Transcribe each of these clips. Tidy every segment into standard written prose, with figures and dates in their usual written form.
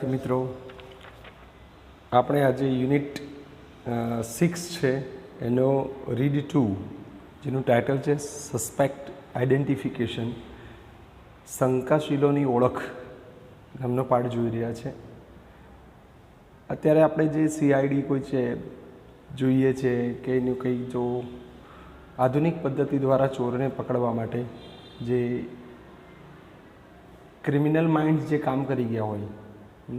વિદ્યાર્થી મિત્રો, આપણે આજે યુનિટ 6 છે એનો રીડ 2 જેનું ટાઇટલ છે સસ્પેક્ટ આઇડેન્ટિફિકેશન, શંકાશીલોની ઓળખ નામનો પાઠ જોઈ રહ્યા છે. અત્યારે આપણે જે CID કોઈ છે જોઈએ છે કે એનું કંઈ જો આધુનિક પદ્ધતિ દ્વારા ચોરને પકડવા માટે જે ક્રિમિનલ માઇન્ડ જે કામ કરી ગયા હોય,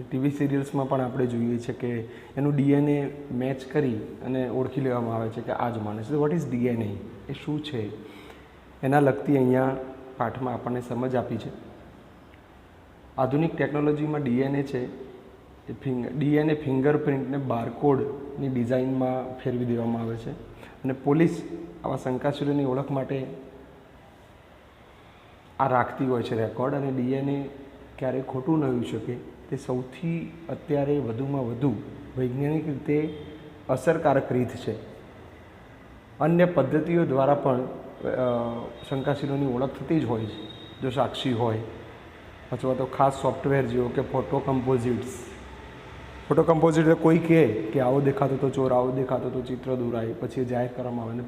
ટીવી સિરિયલ્સમાં પણ આપણે જોઈએ છીએ કે એનું DNA મેચ કરી અને ઓળખી લેવામાં આવે છે કે આ જ માણસ. વોટ ઇઝ DNA, એ શું છે, એના લગતી અહીંયા પાઠમાં આપણને સમજ આપી છે. આધુનિક ટેકનોલોજીમાં DNA છે એ DNA ફિંગરપ્રિન્ટને બારકોડની ડિઝાઇનમાં ફેરવી દેવામાં આવે છે અને પોલીસ આવા શંકાશીલોની ઓળખ માટે આ રાખતી હોય છે રેકોર્ડ. અને DNA ક્યારેય ખોટું ન હોઈ શકે તે સૌથી અત્યારે વધુમાં વધુ વૈજ્ઞાનિક રીતે અસરકારક રીત છે. અન્ય પદ્ધતિઓ દ્વારા પણ શંકાશીલોની ઓળખ થતી જ હોય છે, જો સાક્ષી હોય અથવા તો ખાસ સોફ્ટવેર જેવો કે ફોટો કમ્પોઝિટ્સ. ફોટો કમ્પોઝિટ કોઈ કહે કે આવો દેખાતો તો ચોર, આવો દેખાતો તો ચિત્ર દોરાય, પછી જાહેર કરવામાં આવે અને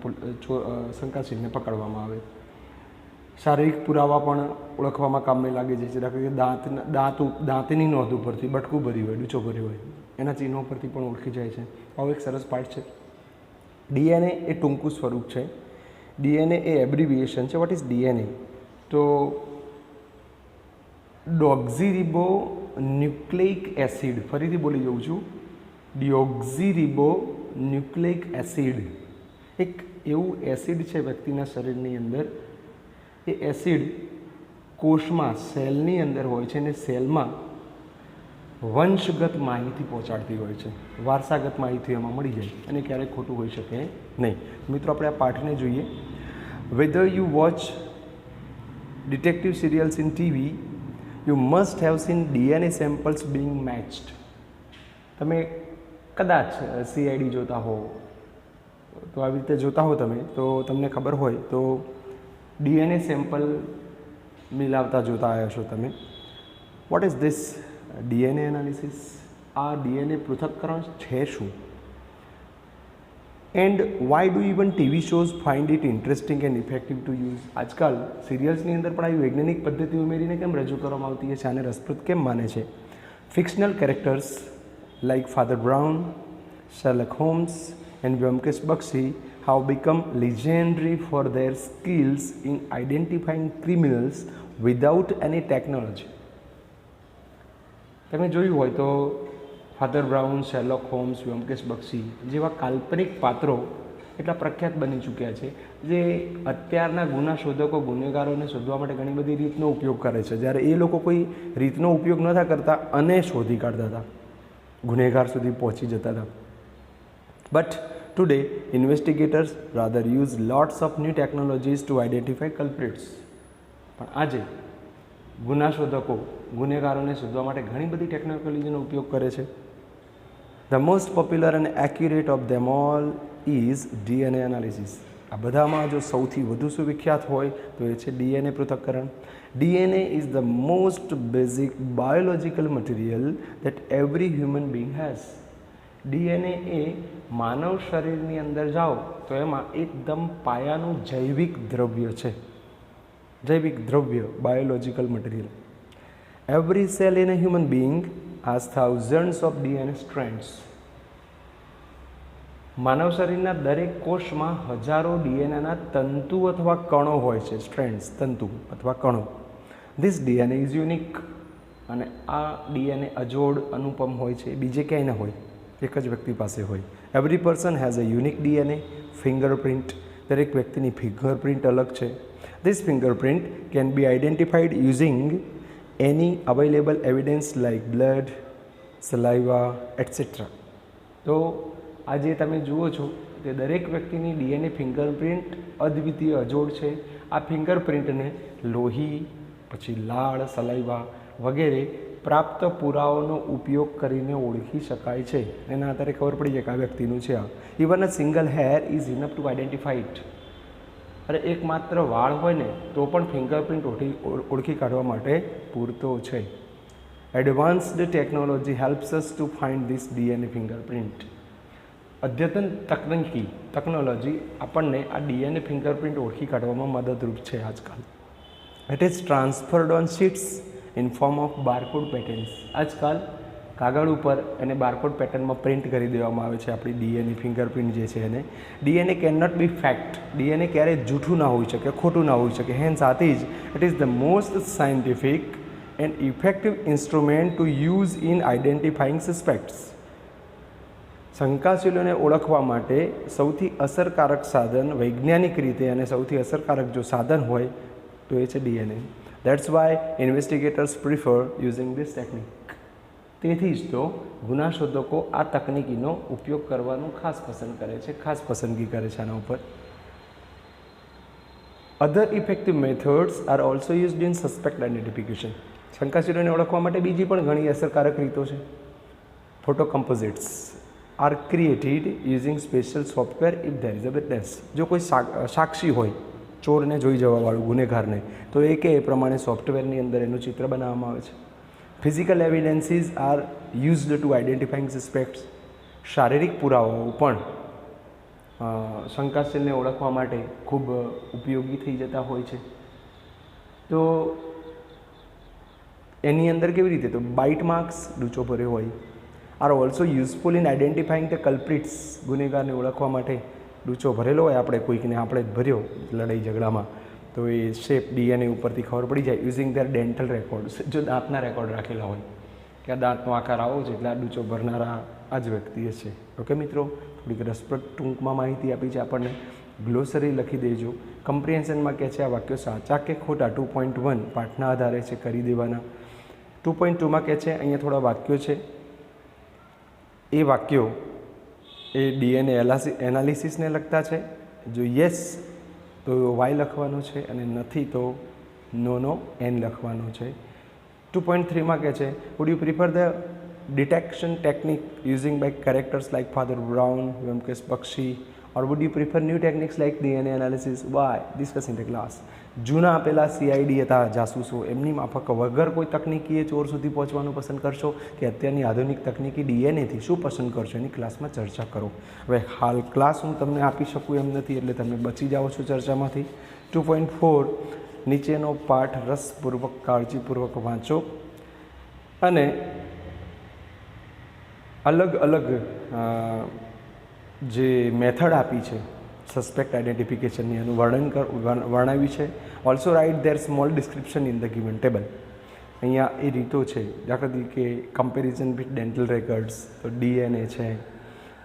શંકાશીલને પકડવામાં આવે. શારીરિક પુરાવા પણ ઓળખવામાં કામે લાગે છે. દાખલા કે દાંતની નોંધ ઉપરથી બટકું ભર્યું હોય, ડૂચો ભર્યો હોય, એના ચિહ્નો પરથી પણ ઓળખી જાય છે. આવો એક સરસ પાઠ છે. DNA એ ટૂંકું સ્વરૂપ છે. DNA એ એબ્રિવિએશન છે. What is DNA? તો ડોક્ઝીરિબો ન્યુક્લેઇક એસિડ, ફરીથી બોલી જાઉં છું, ડિઓક્ઝીરિબો ન્યુક્લેઇક એસિડ એક એવું એસિડ છે વ્યક્તિના શરીરની અંદર. એ એસિડ કોષમાં, સેલની અંદર હોય છે અને સેલમાં વંશગત માહિતી પહોંચાડતી હોય છે, વારસાગત માહિતી એમાં મળી જાય અને ક્યારેય ખોટું હોઈ શકે નહીં. મિત્રો, આપણે આ પાઠને જોઈએ. Whether you watch detective serials in TV, you must have seen DNA samples being matched. તમે કદાચ CID જોતા હો, તો આવી રીતે જોતા હો તમે, તો તમને ખબર હોય તો DNA સેમ્પલ મિલાવતા જોતા આવ્યા છો તમે. What is this DNA analysis? આ DNA પૃથક્કરણ છે શું? And why do even TV shows find it interesting and effective to use? આજકાલ સિરિયલ્સની અંદર પણ આવી વૈજ્ઞાનિક પદ્ધતિ ઉમેરીને કેમ રજૂ કરવામાં આવતી છે, આને રસપ્રદ કેમ માને છે? Fictional characters like Father Brown, Sherlock Holmes and Byomkesh Bakshi have become legendary for their skills in identifying criminals without any technology. તમે જોયું હોય તો Father Brown, Sherlock Holmes, Byomkesh Bakshi જેવા કાલ્પનિક પાત્રો એટલા પ્રખ્યાત બની ચૂક્યા છે જે અત્યારના ગુના શોધકો ગુનેગારોને શોધવા માટે ઘણી બધી રીતનો ઉપયોગ કરે છે. જ્યારે એ લોકો કોઈ રીતનો ઉપયોગ નહોતા કરતા અને શોધી કાઢતા હતા, ગુનેગાર સુધી પહોંચી જતા હતા. But today, investigators rather use lots of new technologies to identify culprits. પણ આજે ગુના શોધકો ગુનેગારોને શોધવા માટે ઘણી બધી ટેકનોલોજીનો ઉપયોગ કરે છે. The most popular and accurate of them all is DNA analysis. આ બધામાં જો સૌથી વધુ સુવિખ્યાત હોય તો એ છે DNA પૃથક્કરણ. DNA is the most basic biological material that every human being has. DNA એ માનવ શરીરની અંદર જાઓ તો એમાં એકદમ પાયાનું જૈવિક દ્રવ્ય છે. જૈવિક દ્રવ્ય, biological material. Every cell in a human being has thousands of DNA strands. માનવ શરીરના દરેક કોષમાં હજારો DNAના તંતુ અથવા કણો હોય છે. સ્ટ્રેન્ડ્સ, તંતુ અથવા કણો. This DNA is unique. અને આ DNA અજોડ, અનુપમ હોય છે, બીજે ક્યાંય ન હોય, એક જ વ્યક્તિ પાસે હોય. Every person has a unique DNA fingerprint. દરેક વ્યક્તિની ફિંગરપ્રિન્ટ અલગ છે. This fingerprint can be identified using any available evidence like blood, saliva etcetera. તો આજે તમે જુઓ છો કે દરેક વ્યક્તિની DNA ફિંગરપ્રિન્ટ અદ્વિતીય અજોડ છે. આ ફિંગરપ્રિન્ટને લોહી, પછી લાળ, સલાઇવા વગેરે પ્રાપ્ત પુરાવાનો ઉપયોગ કરીને ઓળખી શકાય છે. એના આધારે ખબર પડી જાય કે આ વ્યક્તિનું છે. આ even a single hair is enough to identify it. અરે એકમાત્ર વાળ હોય ને તો પણ ફિંગરપ્રિન્ટ ઓળખી કાઢવા માટે પૂરતો છે. Advanced technology helps us to find this DNA fingerprint. અદ્યતન ટેકનોલોજી આપણને આ ડીએનએ ફિંગરપ્રિન્ટ ઓળખી કાઢવામાં મદદરૂપ છે આજકાલ. It is transferred on sheets in form of barcode patterns. આજકાલ કાગળ ઉપર એને બારકોડ પેટર્નમાં પ્રિન્ટ કરી દેવામાં આવે છે આપણી ડીએનએ ફિંગરપ્રિન્ટ જે છે એને. DNA can not be fact. DNA ક્યારેય જૂઠું ના હોઈ શકે, ખોટું ના હોઈ શકે. હેન્સ આથી જ it is the most scientific and effective instrument to use in identifying suspects. શંકાશીલોને ઓળખવા માટે સૌથી અસરકારક સાધન વૈજ્ઞાનિક રીતે અને સૌથી અસરકારક જો સાધન હોય તો એ છે DNA. That's why ઇન્વેસ્ટિગેટર્સ prefer using this technique. તેથી જ તો ગુના શોધકો આ તકનિકીનો ઉપયોગ કરવાનું ખાસ પસંદ કરે છે, ખાસ પસંદગી કરે છે આના ઉપર. Other effective methods are also used in suspect identification. શંકાશીલોને ઓળખવા માટે બીજી પણ ઘણી અસરકારક રીતો છે. Photo composites are created using special software if there is a witness. જો કોઈ સાક્ષી હોય, ચોરને જોઈ જવાવાળું, ગુનેગારને, તો એ કે એ પ્રમાણે સોફ્ટવેરની અંદર એનું ચિત્ર બનાવવામાં આવે છે. Physical evidences are used to identifying suspects. શારીરિક પુરાવાઓ પણ શંકાશીલને ઓળખવા માટે ખૂબ ઉપયોગી થઈ જતા હોય છે. તો એની અંદર કેવી રીતે, તો બાઇટ માર્ક્સ, ડૂચો ભર્યો હોય, are also useful in identifying the culprits. ગુનેગારને ઓળખવા માટે ડૂચો ભરેલો હોય, આપણે જ ભર્યો લડાઈ ઝઘડામાં, તો એ શેપ ડીએનએ ઉપરથી ખબર પડી જાય. Using there dental records. જો દાંતના રેકોર્ડ રાખેલા હોય કે આ દાંતનો આકાર આવો છે એટલે આ ડૂચો ભરનારા આ જ વ્યક્તિ છે. ઓકે મિત્રો, થોડીક રસપ્રદ ટૂંકમાં માહિતી આપી છે આપણને. ગ્લોસરી લખી દેજો. કમ્પ્રિહેન્શનમાં કહે છે આ વાક્યો સાચા કે ખોટા 2.1 પાઠના આધારે છે કરી દેવાના. 2.2માં કહે છે અહીંયા થોડા વાક્યો છે, એ વાક્યો એ ડીએનએ એનાલિસિસને લગતા છે. જો યસ તો વાય લખવાનો છે અને નથી તો નો એન લખવાનો છે. 2.3માં કહે છે would you prefer the detection technique using by characters like Father Brown, Byomkesh Bakshi, or would you prefer new techniques like DNA analysis? Why? Discuss in the class. જૂના આપેલા CID હતા જાસૂસો, એમની માફક વગર કોઈ તકનિકીએ ચોર સુધી પહોંચવાનું પસંદ કરશો કે અત્યારની આધુનિક તકનિકી ડીએનએથી શું પસંદ કરશો એની ક્લાસમાં ચર્ચા કરો. હવે હાલ ક્લાસ હું તમને આપી શકું એમ નથી એટલે તમે બચી જાઓ છો ચર્ચામાંથી. 2.4 નીચેનો પાઠ રસપૂર્વક કાળજીપૂર્વક વાંચો અને અલગ અલગ જે મેથડ આપી છે સસ્પેક્ટ આઇડેન્ટિફિકેશનની એનું વર્ણવ્યું છે. Also write there small description in the given table. અહીંયા એ રીતો છે, દાખલા તરીકે કમ્પેરિઝન વિથ ડેન્ટલ રેકર્ડ્સ, તો ડીએનએ છે,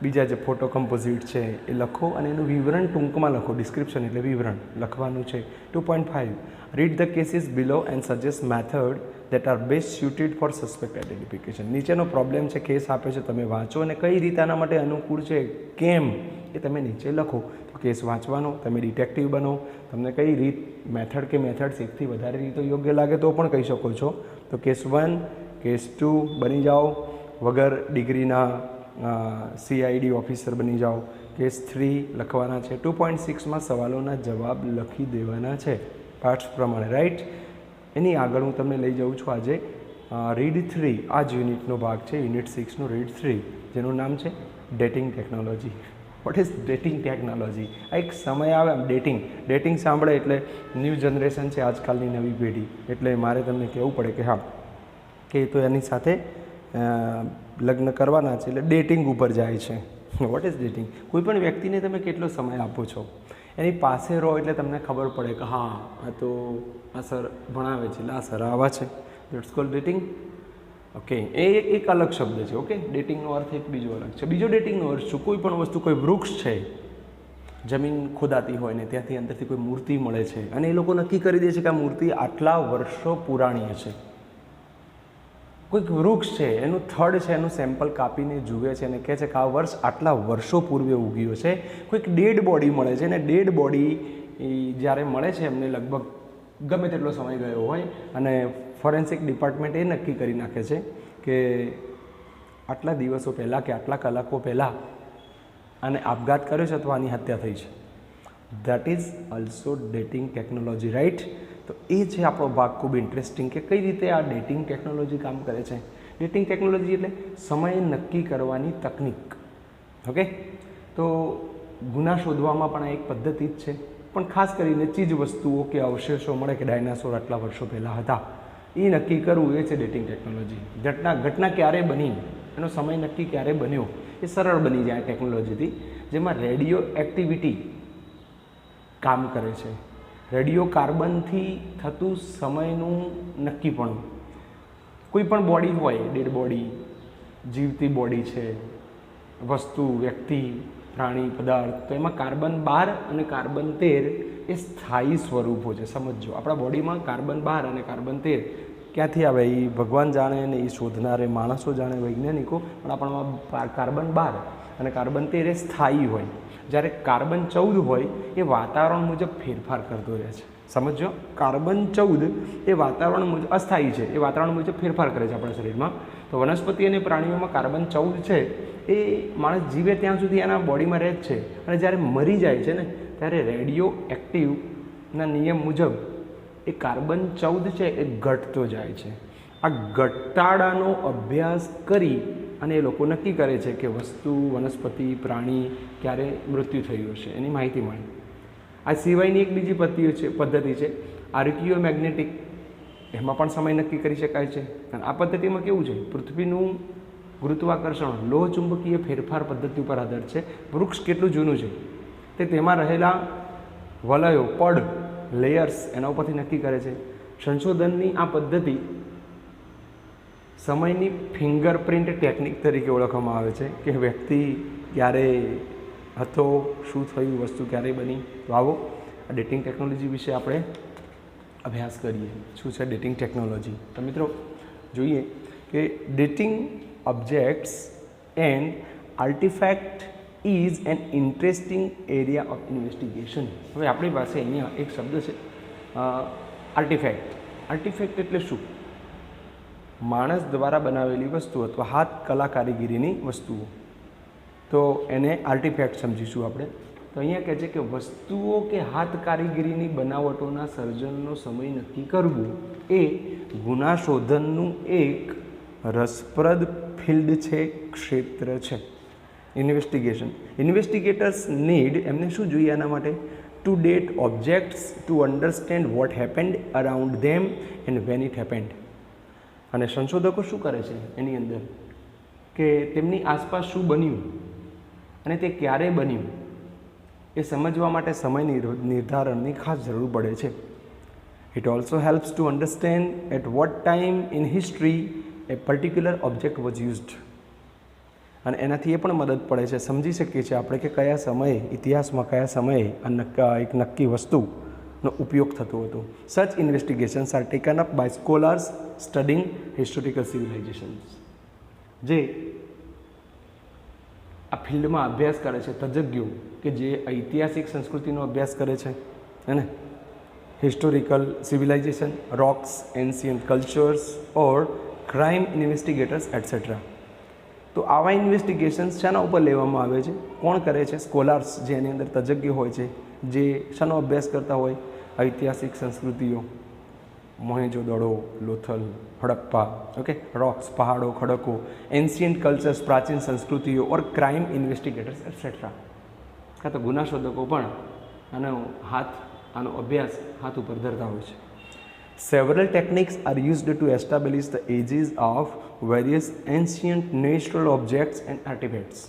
બીજા જે ફોટો કમ્પોઝિટ છે એ લખો અને એનું વિવરણ ટૂંકમાં લખો. ડિસ્ક્રિપ્શન એટલે વિવરણ લખવાનું છે. 2.5 read the cases below and suggest method that are best suited for suspect identification. નીચેનો પ્રોબ્લેમ છે, કેસ આપે છે, તમે વાંચો અને કઈ રીતે આના માટે અનુકૂળ છે, કેમ, એ તમે નીચે લખો. તો કેસ વાંચવાનો, તમે ડિટેક્ટિવ બનો, તમને કઈ રીત, મેથડ કે મેથડ્સ એકથી વધારે રીતો યોગ્ય લાગે તો પણ કહી શકો છો. તો કેસ 1, કેસ 2 બની જાઓ, વગર ડિગ્રીના CID ઓફિસર બની જાઓ. કેસ 3 લખવાના છે. 2.6માં સવાલોના જવાબ લખી દેવાના છે પાઠ પ્રમાણે, રાઈટ. એની આગળ હું તમને લઈ જાઉં છું આજે રીડ 3. આ જ યુનિટનો ભાગ છે, યુનિટ 6નો રીડ 3, જેનું નામ છે dating technology. What is dating technology? આ એક સમય આવે આમ ડેટિંગ સાંભળે એટલે ન્યૂ જનરેશન છે, આજકાલની નવી પેઢી, એટલે મારે તમને કહેવું પડે કે હા કે તો એની સાથે લગ્ન કરવાના છે એટલે ડેટિંગ ઉપર જાય છે. What is dating? કોઈ પણ વ્યક્તિને તમે કેટલો સમય આપો છો, એની પાસે રહો એટલે તમને ખબર પડે કે હા આ તો આ સર ભણાવે છે એટલે આ સર આવા છે. That's cold dating. ઓકે, એ એક અલગ શબ્દ છે. ઓકે, ડેટિંગનો અર્થ એક બીજો અલગ છે. બીજો ડેટિંગનો અર્થ શું? કોઈ પણ વસ્તુ, કોઈ વૃક્ષ છે, જમીન ખોદાતી હોય ને ત્યાંથી અંદરથી કોઈ મૂર્તિ મળે છે અને એ લોકો નક્કી કરી દે છે કે આ મૂર્તિ આટલા વર્ષો પુરાણી છે. કોઈક વૃક્ષ છે, એનું થડ છે, એનું સેમ્પલ કાપીને જુએ છે અને કહે છે કે આ વર્ષ આટલા વર્ષો પૂર્વે ઉગ્યો છે. કોઈક ડેડ બોડી મળે છે અને ડેડ બોડી જ્યારે મળે છે એમને લગભગ ગમે તેટલો સમય ગયો હોય અને ફોરેન્સિક ડિપાર્ટમેન્ટ એ નક્કી કરી નાખે છે કે આટલા દિવસો પહેલાં કે આટલા કલાકો પહેલાં આને આપઘાત કર્યો છે અથવા આની હત્યા થઈ છે. That is also dating technology, right. તો એ છે આપણો ભાગ ખૂબ ઇન્ટરેસ્ટિંગ કે કઈ રીતે આ ડેટિંગ ટેકનોલોજી કામ કરે છે. ડેટિંગ ટેકનોલોજી એટલે સમય નક્કી કરવાની તકનિક. ઓકે, તો ગુના શોધવામાં પણ આ એક પદ્ધતિ જ છે, પણ ખાસ કરીને ચીજ વસ્તુઓ કે અવશેષો મળે કે ડાયનાસોર આટલા વર્ષો પહેલાં હતા એ નક્કી કરવું એ છે ડેટિંગ ટેકનોલોજી. ઘટના ક્યારે બની, એનો સમય નક્કી ક્યારે બન્યો એ સરળ બની જાય ટેકનોલોજીથી, જેમાં રેડિયો એક્ટિવિટી કામ કરે છે. રેડિયો કાર્બનથી થતું સમયનું નક્કીપણું. કોઈ પણ બોડી હોય, ડેડ બોડી, જીવતી બોડી છે, વસ્તુ, વ્યક્તિ, પ્રાણી, પદાર્થ, તો એમાં કાર્બન 12 અને કાર્બન 13 એ સ્થાયી સ્વરૂપો છે. સમજો, આપણા બોડીમાં કાર્બન 12 અને કાર્બન 13 ક્યાંથી આવે એ ભગવાન જાણે ને એ શોધનારે માણસો જાણે, વૈજ્ઞાનિકો, પણ આપણામાં કાર્બન 12 અને કાર્બન 13 એ સ્થાયી હોય. જ્યારે કાર્બન 14 હોય એ વાતાવરણ મુજબ ફેરફાર કરતો રહે છે. સમજો, કાર્બન 14 એ વાતાવરણ મુજબ અસ્થાયી છે, એ વાતાવરણ મુજબ ફેરફાર કરે છે આપણા શરીરમાં. તો વનસ્પતિ અને પ્રાણીઓમાં કાર્બન 14 છે એ માણસ જીવે ત્યાં સુધી એના બોડીમાં રહે જ છે, અને જ્યારે મરી જાય છે ને ત્યારે રેડિયો એક્ટિવના નિયમ મુજબ એ કાર્બન 14 છે એ ઘટતો જાય છે. આ ઘટાડાનો અભ્યાસ કરી અને એ લોકો નક્કી કરે છે કે વસ્તુ, વનસ્પતિ, પ્રાણી ક્યારે મૃત્યુ થયું હશે, એની માહિતી મળે. આ સિવાયની એક બીજી પદ્ધતિ છે આર્કિયોમેગ્નેટિક, એમાં પણ સમય નક્કી કરી શકાય છે. અને આ પદ્ધતિમાં કેવું છે, પૃથ્વીનું ગુરુત્વાકર્ષણ લોહ ચુંબકીય ફેરફાર પદ્ધતિ ઉપર આધાર છે. વૃક્ષ કેટલું જૂનું છે તે તેમાં રહેલા વલયો, પડ, લેયર્સ એના ઉપરથી નક્કી કરે છે. સંશોધનની આ પદ્ધતિ સમયની ફિંગરપ્રિન્ટ ટેકનિક તરીકે ઓળખવામાં આવે છે કે વ્યક્તિ ક્યારે હતો, શું થયું, વસ્તુ ક્યારે બની. તો આવો આ ડેટિંગ ટેકનોલોજી વિશે આપણે અભ્યાસ કરીએ. શું છે ડેટિંગ ટેકનોલોજી? તો મિત્રો જોઈએ કે dating objects and artefact is an interesting area of investigation. હવે આપણી પાસે અહીંયા એક શબ્દ છે આર્ટિફેક્ટ. આર્ટિફેક્ટ એટલે શું? માણસ દ્વારા બનાવેલી વસ્તુ અથવા હાથ કલા કારીગીરીની વસ્તુઓ, તો એને આર્ટિફેક્ટ સમજીશું આપણે. તો અહીંયા કહે છે કે વસ્તુઓ કે હાથ કારીગીરીની બનાવટોના સર્જનનો સમય નક્કી કરવું એ ગુના શોધનનું એક રસપ્રદ ફિલ્ડ છે, ક્ષેત્ર છે. ઇન્વેસ્ટિગેશન. ઇન્વેસ્ટિગેટર્સ નીડ, એમને શું જોઈએ આના માટે? To date objects, to understand what happened around them and when it happened. અને સંશોધકો શું કરે છે એની અંદર કે તેમની આસપાસ શું બન્યું અને તે ક્યારે બન્યું એ સમજવા માટે સમયની નિર્ધારણની ખાસ જરૂર પડે છે. It also helps to understand at what time in history a particular object was used. અને એનાથી એ પણ મદદ પડે છે, સમજી શકીએ છીએ આપણે કે કયા સમયે, ઇતિહાસમાં કયા સમયે એક નક્કી વસ્તુનો ઉપયોગ થતો હતો. Such investigations are taken up by scholars studying historical civilisations. જે આ ફિલ્ડમાં અભ્યાસ કરે છે, તજજ્ઞો કે જે ઐતિહાસિક સંસ્કૃતિનો અભ્યાસ કરે છે, અને historical civilisation, rocks, ancient cultures or crime investigators etcetera. તો આવા ઇન્વેસ્ટિગેશન્સ શાના ઉપર લેવામાં આવે છે? કોણ કરે છે? સ્કોલાર્સ, જે એની અંદર તજજ્ઞ હોય છે, જે શાનો અભ્યાસ કરતા હોય? ઐતિહાસિક સંસ્કૃતિઓ, મોહેંજો-દડો, લોથલ, હડપ્પા, ઓકે, રોક્સ, પહાડો, ખડકો, એન્શિયન્ટ કલ્ચર્સ, પ્રાચીન સંસ્કૃતિઓ, ઓર ક્રાઇમ ઇન્વેસ્ટિગેટર્સ એટસેટ્રા. કાં તો ગુના શોધકો પણ આનો અભ્યાસ હાથ ઉપર ધરતા હોય છે. Several techniques are used to establish the ages of various ancient natural objects and artifacts.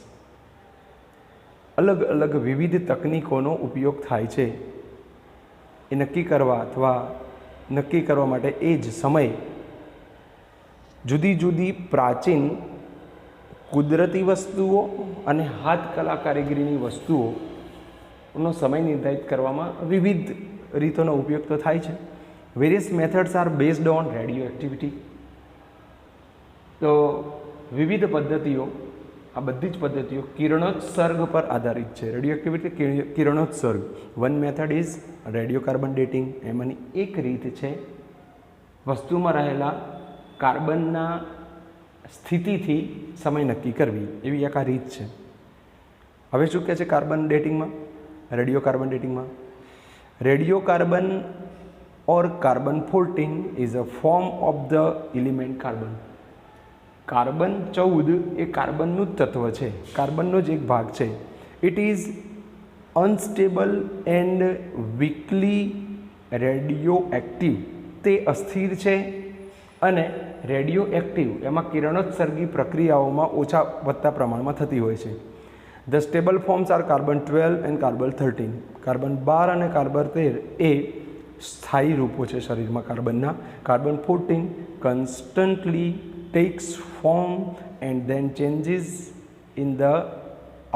અલગ અલગ વિવિધ તકનીકોનો ઉપયોગ થાય છે એ નક્કી કરવા માટે એ જ સમય જુદી જુદી પ્રાચીન કુદરતી વસ્તુઓ અને હાથ કલા કારીગરીની વસ્તુઓનો સમય નિર્ધારિત કરવામાં વિવિધ રીતોનો ઉપયોગ તો થાય છે. Various methods are based on radioactivity. તો વિવિધ પદ્ધતિઓ, આ બધી જ પદ્ધતિઓ કિરણોત્સર્ગ પર આધારિત છે. રેડિયોએક્ટિવિટી, કિરણોત્સર્ગ. One method is radiocarbon dating. એમાંની એક રીત છે વસ્તુમાં રહેલા કાર્બનના સ્થિતિથી સમય નક્કી કરવી, એવી એક આ રીત છે. હવે શું કહે છે કાર્બન ડેટિંગમાં? રેડિયોકાર્બન ડેટિંગમાં. Radiocarbon or carbon 14 is a form of the element carbon. Carbon 14 એ કાર્બનનું જ તત્વ છે, કાર્બનનો જ એક ભાગ છે. It is unstable and weakly radioactive. તે અસ્થિર છે અને રેડિયો એક્ટિવ, એમાં કિરણોત્સર્ગી પ્રક્રિયાઓમાં ઓછા વધતા પ્રમાણમાં થતી હોય છે. The stable forms are carbon 12 and carbon 13. Carbon 12 અને કાર્બન 13 એ સ્થાયી રૂપો છે શરીરમાં કાર્બનના. Carbon 14 constantly takes form and then changes in the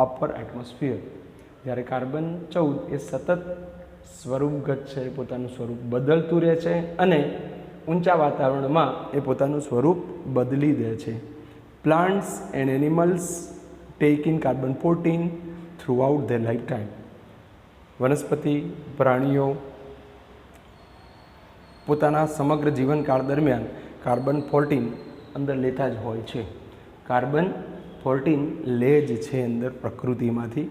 upper atmosphere. જ્યારે કાર્બન 14 એ સતત સ્વરૂપગત છે, પોતાનું સ્વરૂપ બદલતું રહે છે અને ઊંચા વાતાવરણમાં એ પોતાનું સ્વરૂપ બદલી દે છે. Plants and animals tech in carbon 14 through out there life time. વનસ્પતિ, પ્રાણીઓ પોતાના સમગ્ર જીવનકાળ દરમિયાન કાર્બન 14 અંદર લેતા જ હોય છે. કાર્બન 14 લે જ છે અંદર પ્રકૃતિમાંથી.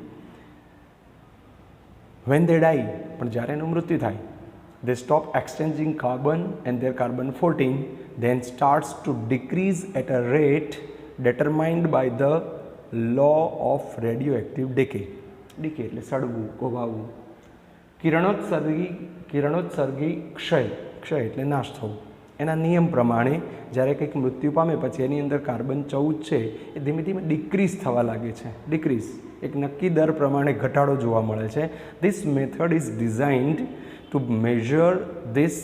વેન દે ડાઈ, પણ જ્યારે એનું મૃત્યુ થાય, they stop exchanging carbon and their carbon 14 then starts to decrease at a rate determined by the law of radioactive decay. Decay એટલે સડવું, કોભાવવું. કિરણોત્સર્ગી ક્ષય એટલે નાશ થવું. એના નિયમ પ્રમાણે જ્યારે કંઈક મૃત્યુ પામે પછી એની અંદર કાર્બન 14 છે એ ધીમે ધીમે ડિક્રીઝ થવા લાગે છે. ડિક્રીઝ એક નક્કી દર પ્રમાણે ઘટાડો જોવા મળે છે. This method is designed to measure this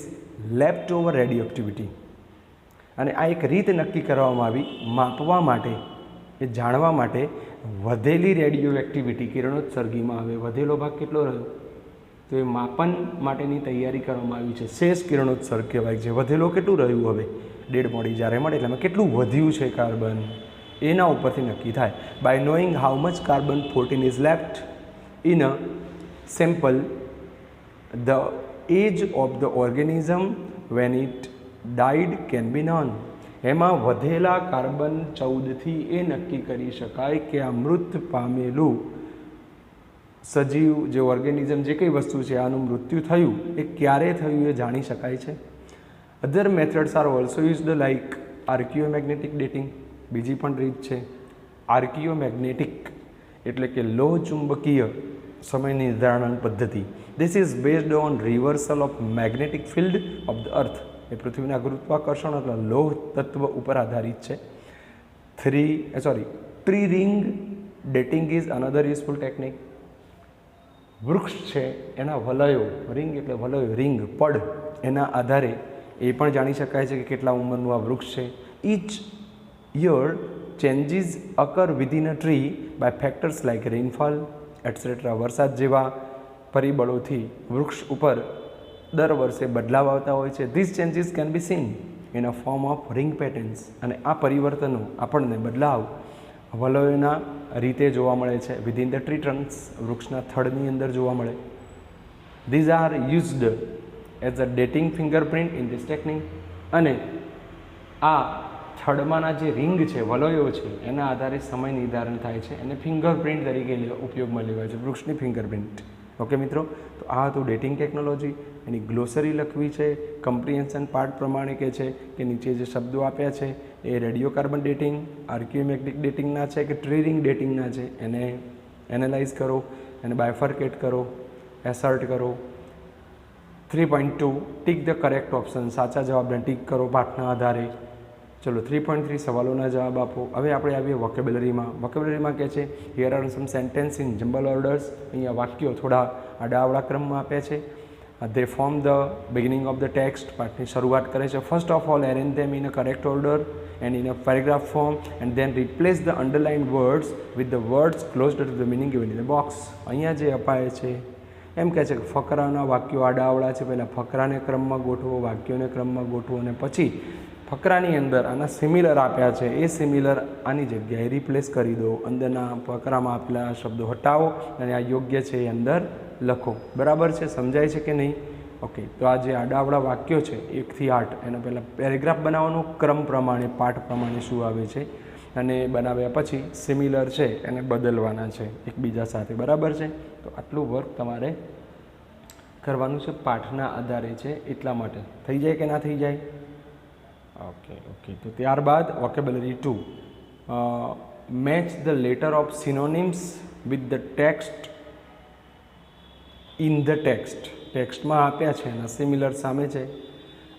leftover radioactivity. અને આ એક રીત નક્કી કરવામાં આવી માપવા માટે, એ જાણવા માટે વધેલી રેડિયો એક્ટિવિટી કિરણોત્સર્ગીમાં આવે વધેલો ભાગ કેટલો રહ્યો તો એ માપન માટેની તૈયારી કરવામાં આવી છે. શેષ કિરણોત્સર્ગ કહેવાય છે. વધેલો કેટલું રહ્યું હવે ડેડ બોડી જ્યારે મળે એટલે એમાં કેટલું વધ્યું છે કાર્બન એના ઉપરથી નક્કી થાય. By knowing how much carbon 14 is left in a sample, the age of the organism when it died can be known. એમાં વધેલા કાર્બન 14થી એ નક્કી કરી શકાય કે આ મૃત પામેલું સજીવ જે ઓર્ગેનિઝમ જે કઈ વસ્તુ છે આનું મૃત્યુ થયું એ ક્યારે થયું એ જાણી શકાય છે. Other methods are also used like archaeomagnetic dating. બીજી પણ રીત છે આર્કિયોમેગ્નેટિક એટલે કે લોહ ચુંબકીય સમય નિર્ધારણ પદ્ધતિ. This is based on reversal of magnetic field of the earth. એ પૃથ્વીના ગુરુત્વાકર્ષણ એટલે લોહ તત્વ ઉપર આધારિત છે. Tree ring dating is another useful technique. વૃક્ષ છે એના વલયો, રિંગ એટલે વલયો, રિંગ પડ, એના આધારે એ પણ જાણી શકાય છે કે કેટલા ઉંમરનું આ વૃક્ષ છે. Each year changes occur within a tree by factors like rainfall etcetera. વરસાદ જેવા પરિબળોથી વૃક્ષ ઉપર દર વર્ષે બદલાવ આવતા હોય છે. This changes can be scene in a form of ring patterns. અને આ પરિવર્તનો આપણને બદલાવ વલયોના રીતે જોવા મળે છે વિધિન ધ ટ્રી ટ્રંક્સ, વૃક્ષના થડની અંદર જોવા મળે. These are used as a dating fingerprint in this technique. અને આ થડમાંના જે રિંગ છે, વલયો છે, એના આધારે સમય નિર્ધારણ થાય છે અને ફિંગરપ્રિન્ટ તરીકે ઉપયોગમાં લેવાય છે, વૃક્ષની ફિંગરપ્રિન્ટ. ઓકે મિત્રો, તો આ હતું ડેટિંગ ટેકનોલોજી. એની ગ્લોસરી લખવી છે. કમ્પ્રિહેન્શન પાર્ટ પ્રમાણે કે છે કે નીચે જે શબ્દો આપ્યા છે એ રેડિયોકાર્બન ડેટિંગ, આર્કિયોમેગ્નેટિક ડેટિંગના છે કે ટ્રી રિંગ ડેટિંગના છે, એને એનાલાઇઝ કરો, એને બાયફર્કેટ કરો, એસર્ટ કરો. 3.2 ટીક ધ કરેક્ટ ઓપ્શન. સાચા જવાબને ટીક કરો પાઠના આધારે. ચલો 3.3 સવાલોના જવાબ આપો. હવે આપણે આવીએ વોકેબ્યુલરીમાં. વોકેબ્યુલરીમાં કહે છે here are some sentence in jumbled orders. અહીંયા વાક્યો થોડા આડાઅવળા ક્રમમાં આપ્યા છે. They form the beginning of the text. પાઠની શરૂઆત કરે છે. First of all arrange them in a correct order and in a paragraph form and then replace the underlined words with the words close to the meaning given in the box. અહીંયા જે અપાય છે એમ કહે છે કે ફકરાના વાક્યો આડાઅવળા છે, પહેલાં ફકરાને ક્રમમાં ગોઠવો, વાક્યોને ક્રમમાં ગોઠવો અને પછી ફકરાની અંદર આના સિમિલર આપ્યા છે એ સિમિલર આની જગ્યાએ રિપ્લેસ કરી દો. અંદરના ફકરામાં આપેલા શબ્દો હટાવો અને આ યોગ્ય છે એ અંદર લખો. બરાબર છે? સમજાય છે કે નહીં? ઓકે, તો આ જે આડાઅવળા વાક્યો છે 1 થી 8 એનો પહેલાં પેરેગ્રાફ બનાવવાનો ક્રમ પ્રમાણે, પાઠ પ્રમાણે શું આવે છે અને બનાવ્યા પછી સિમિલર છે એને બદલવાના છે એકબીજા સાથે, બરાબર છે. તો આટલું વર્ક તમારે કરવાનું છે, પાઠના આધારે છે એટલા માટે. થઈ જાય કે ના થઈ જાય? Okay okay. તો ત્યારબાદ vocabulary 2, match the letter of synonyms with the text in the text. ટેક્સ્ટમાં આપ્યા છે એના સિમિલર સામે છે.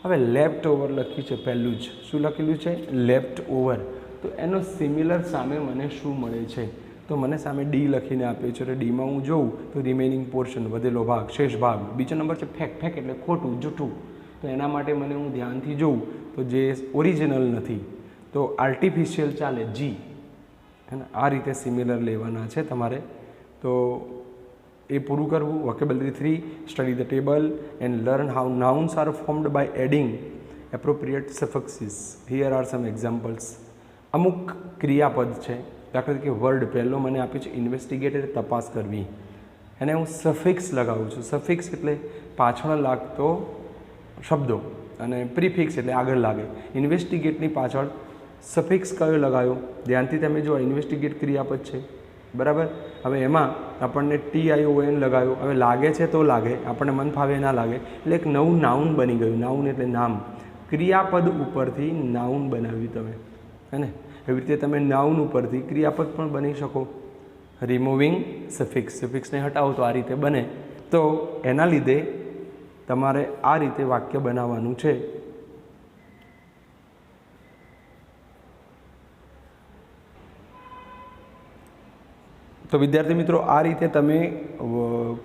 હવે લેફ્ટ ઓવર લખ્યું છે પહેલું જ. શું લખેલું છે? Left over. તો એનો સિમિલર સામે મને શું મળે છે? તો મને સામે ડી લખીને આપ્યું છે. એટલે ડીમાં હું જોઉં તો રિમેનિંગ પોર્શન, વધેલો ભાગ, શેષ ભાગ. બીજો નંબર છે ફેક. ફેક એટલે ખોટું, જૂઠું. તો એના માટે મને હું ધ્યાનથી જોઉં તો જે ઓરિજિનલ નથી તો આર્ટિફિશિયલ ચાલે, જી. હે ને? આ રીતે સિમિલર લેવાના છે તમારે. તો એ પૂરું કરવું. Vocabulary 3, study the table and learn how nouns are formed by adding appropriate suffixes. Here are some examples. અમુક ક્રિયાપદ છે, દાખલા તરીકે વર્ડ પહેલો મને આપ્યું છે ઇન્વેસ્ટિગેટ એટલે તપાસ કરવી, એને હું સફિક્સ લગાવું છું. સફિક્સ એટલે પાછળ લાગતો શબ્દો અને પ્રિફિક્સ એટલે આગળ લાગે. ઇન્વેસ્ટિગેટની પાછળ સફિક્સ કયો લગાવ્યો? ધ્યાનથી તમે જો, ઇન્વેસ્ટિગેટ ક્રિયાપદ છે, બરાબર. હવે એમાં આપણને TION લગાવ્યો. હવે લાગે છે તો લાગે, આપણને મન ફાવે ના લાગે એટલે એક નવું નાઉન બની ગયું. નાઉન એટલે નામ. ક્રિયાપદ ઉપરથી નાઉન બનાવ્યું તમે, હે ને? એવી રીતે તમે નાઉન ઉપરથી ક્રિયાપદ પણ બની શકો. Removing suffix. સફિક્સને હટાવો તો આ રીતે બને. તો એના લીધે તમારે આ રીતે વાક્ય બનાવવાનું છે. તો વિદ્યાર્થી મિત્રો, આ રીતે તમે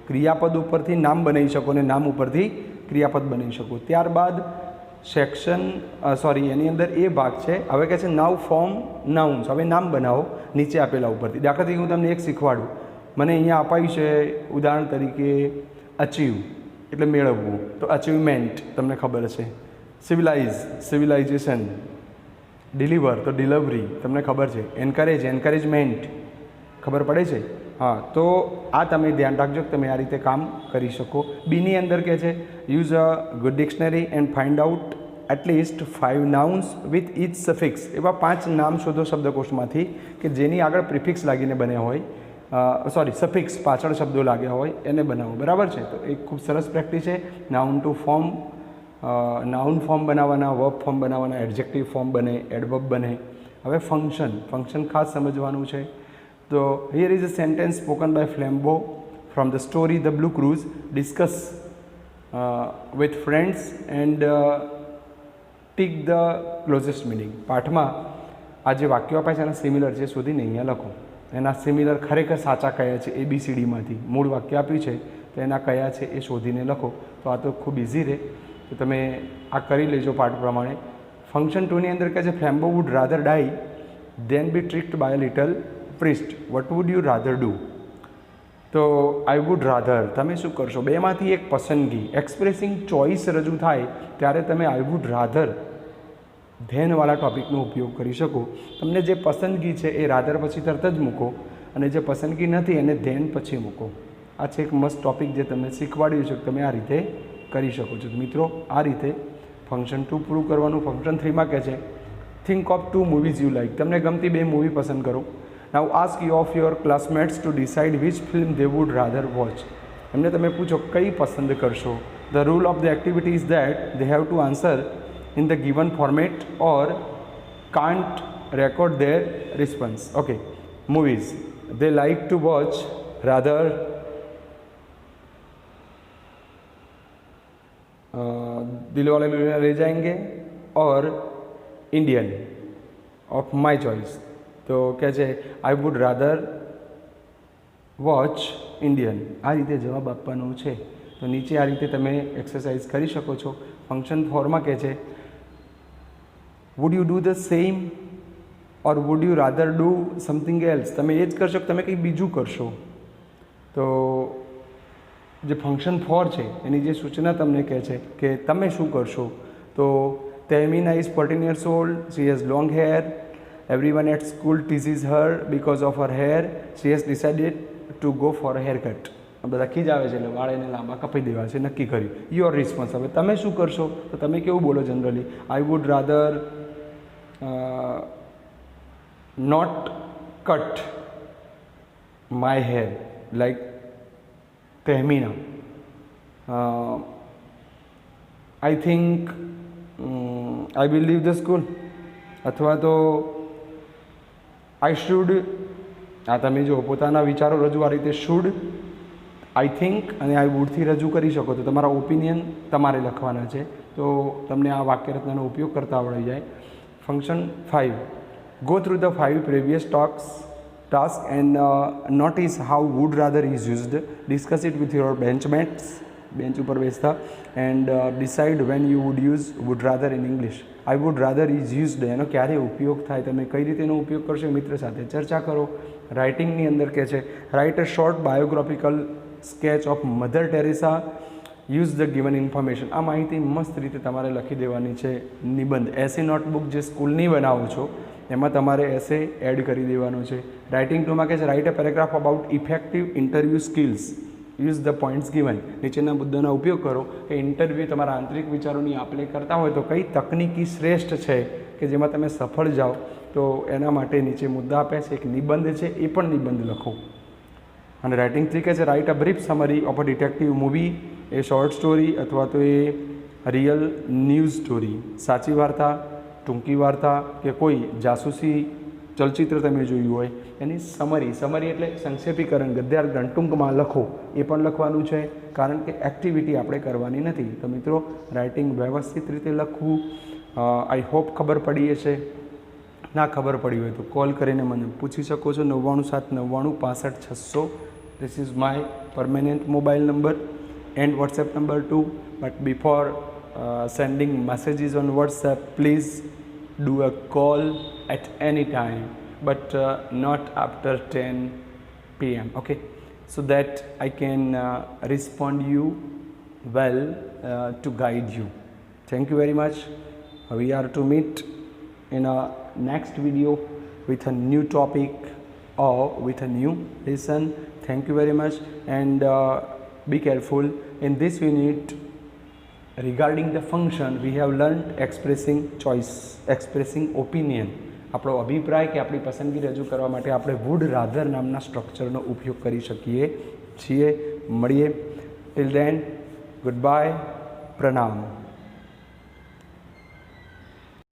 ક્રિયાપદ ઉપરથી નામ બનાવી શકો અને નામ ઉપરથી ક્રિયાપદ બનાવી શકો. ત્યારબાદ સેક્શન એની અંદર એ ભાગ છે. હવે કહે છે નાઉ ફોર્મ નાઉન્સ. હવે નામ બનાવો નીચે આપેલા ઉપરથી. દાખલા તરીકે હું તમને એક શીખવાડું. મને અહીંયા અપાયું છે ઉદાહરણ તરીકે અચીવ એટલે મેળવવું, તો અચીવમેન્ટ તમને ખબર છે. Civilise, civilisation. ડિલિવર તો ડિલિવરી તમને ખબર છે. એન્કરેજ, એન્કરેજમેન્ટ ખબર પડે છે. હા, તો આ તમે ધ્યાન રાખજો કે તમે આ રીતે કામ કરી શકો. બીની અંદર કહે છે use a good dictionary and find out at least 5 nouns with each suffix. એવા 5 નામ શોધો શબ્દકોશમાંથી કે જેની આગળ પ્રિફિક્સ લાગીને બન્યા હોય, સફિક્સ પાછળ શબ્દો લાગ્યા હોય એને બનાવો, બરાબર છે. તો એક ખૂબ સરસ પ્રેક્ટિસ છે. Noun to form, noun form બનાવવાના, વર્બ ફોર્મ બનાવવાના, એડજેક્ટિવ ફોર્મ બને, એડવર્બ બને. હવે ફંક્શન, ફંક્શન ખાસ સમજવાનું છે. So here is a sentence spoken by Flambeau from the story The Blue Cruise. Discuss with friends and pick the closest meaning. પાઠમાં આ જે વાક્યો આપ્યા છે એના સિમિલર છે શોધીને અહીંયા લખો. એના સિમિલર ખરેખર સાચા કયા છે ABCDમાંથી મૂળ વાક્ય આપ્યું છે તો એના કયા છે એ શોધીને લખો. તો આ તો ખૂબ ઇઝી રહે. તો તમે આ કરી લેજો પાઠ પ્રમાણે. ફંક્શન 2ની અંદર કહે છે Flambeau would rather die than be tricked by a little priest. What would you rather do? તો આઈ વુડ રાધર, તમે શું કરશો? બેમાંથી એક પસંદગી, એક્સપ્રેસિંગ ચોઇસ રજૂ થાય ત્યારે તમે આઈ વુડ રાધર ધેનવાળા ટૉપિકનો ઉપયોગ કરી શકો. તમને જે પસંદગી છે એ રાધર પછી તરત જ મૂકો અને જે પસંદગી નથી એને ધેન પછી મૂકો. આ છે એક મસ્ત ટૉપિક જે તમને શીખવાડ્યું છે કે તમે આ રીતે કરી શકો છો. મિત્રો, આ રીતે ફંક્શન 2 પૂરું કરવાનું. ફંક્શન 3માં કહે છે think of 2 movies you like. તમને ગમતી 2 મૂવી પસંદ કરો. Now ask you of your classmates to decide which film they would rather watch. એમને તમે પૂછો કઈ પસંદ કરશો. The rule of the activity is that they have to answer in the given format or can't record their response. Okay, movies. They like to watch rather Dilwale Dulhania ले जाएंगे और Indian of my choice. તો કહે છે I would rather watch Indian. આ રીતે જવાબ આપવાનો છે. તો નીચે આ રીતે તમે એક્સરસાઇઝ કરી શકો છો. ફંક્શન 4માં કહે છે would you do the same or would you rather do something else. તમે એ જ કરશો કે તમે કંઈક બીજું કરશો. તો જે ફંક્શન 4 છે એની જે સૂચના તમને કહે છે કે તમે શું કરશો. તો તેમિના is 14 years old. She has long hair. Everyone at school teases her because of her hair. She has decided to go for a haircut. બધા ખીજાવે છે એટલે વાળ એને લાંબા કાપી દેવા છે નક્કી કર્યું. Your response. હવે તમે શું કરશો તો તમે કેવું બોલો generally? I would rather not cut my hair like Tehmina. I think I will leave the school. અથવા તો આઈ શુડ, આ તમે જો પોતાના વિચારો રજૂ આ રીતે શુડ, આઈ થિંક અને આઈ વુડથી રજૂ કરી શકો છો. તમારા ઓપિનિયન તમારે લખવાના છે, તો તમને આ વાક્યરચનાનો ઉપયોગ કરતા આવડી જાય. Function 5, go through the 5 previous task and notice how would rather is used. Discuss it with your benchmates, bench ઉપર બેસતા, and decide when you would use would rather in English. I would rather is used, એનો ક્યારે ઉપયોગ થાય, તમે કઈ રીતે એનો ઉપયોગ કરશો મિત્ર સાથે ચર્ચા કરો. રાઇટિંગની અંદર કહે છે write a short biographical sketch of Mother Teresa, use the given information. આ માહિતી મસ્ત રીતે તમારે લખી દેવાની છે. નિબંધ એસે નોટબુક જે સ્કૂલની બનાવો છો એમાં તમારે એસે એડ કરી દેવાનો છે. રાઇટિંગ ટુમાં કહે છે write a paragraph about effective interview skills, use the points given. નીચેના મુદ્દાનો ઉપયોગ કરો કે ઇન્ટરવ્યૂ તમારા આંતરિક વિચારોની આપલે કરતા હોય તો કઈ તકનિકી શ્રેષ્ઠ છે કે જેમાં તમે સફળ જાઓ, તો એના માટે નીચે મુદ્દા આપ્યા છે. એક નિબંધ છે, એ પણ નિબંધ લખો. અને રાઇટિંગ 3 કહે છે write a brief summary of a detective movie, A short story અથવા તો એ રિયલ ન્યૂઝ સ્ટોરી, સાચી વાર્તા, ટૂંકી વાર્તા કે કોઈ જાસૂસી ચલચિત્ર તમે જોયું હોય એની સમરી એટલે સંક્ષેપીકરણ, ગદ્યાર્થ ટૂંકમાં લખો. એ પણ લખવાનું છે, કારણ કે એક્ટિવિટી આપણે કરવાની નથી. તો મિત્રો રાઇટિંગ વ્યવસ્થિત રીતે લખવું. આઈ હોપ ખબર પડી હશે. ના ખબર પડી હોય તો કોલ કરીને મને પૂછી શકો છો. 9790955600. This is my permanent mobile number and WhatsApp number too. But before sending messages on WhatsApp, please do a call at any time, but not after 10 p.m. okay, so that I can respond you well to guide you. Thank you very much. We are to meet in a next video with a new topic or with a new lesson. Thank you very much, and be careful. In this unit regarding the function we have learned expressing choice, expressing opinion. આપણો અભિપ્રાય કે આપણી પસંદગી રજૂ કરવા માટે આપણે would rather નામના સ્ટ્રક્ચરનો ઉપયોગ કરી શકીએ છીએ. મળીએ. ટિલ ધેન, ગુડ બાય, પ્રણામ.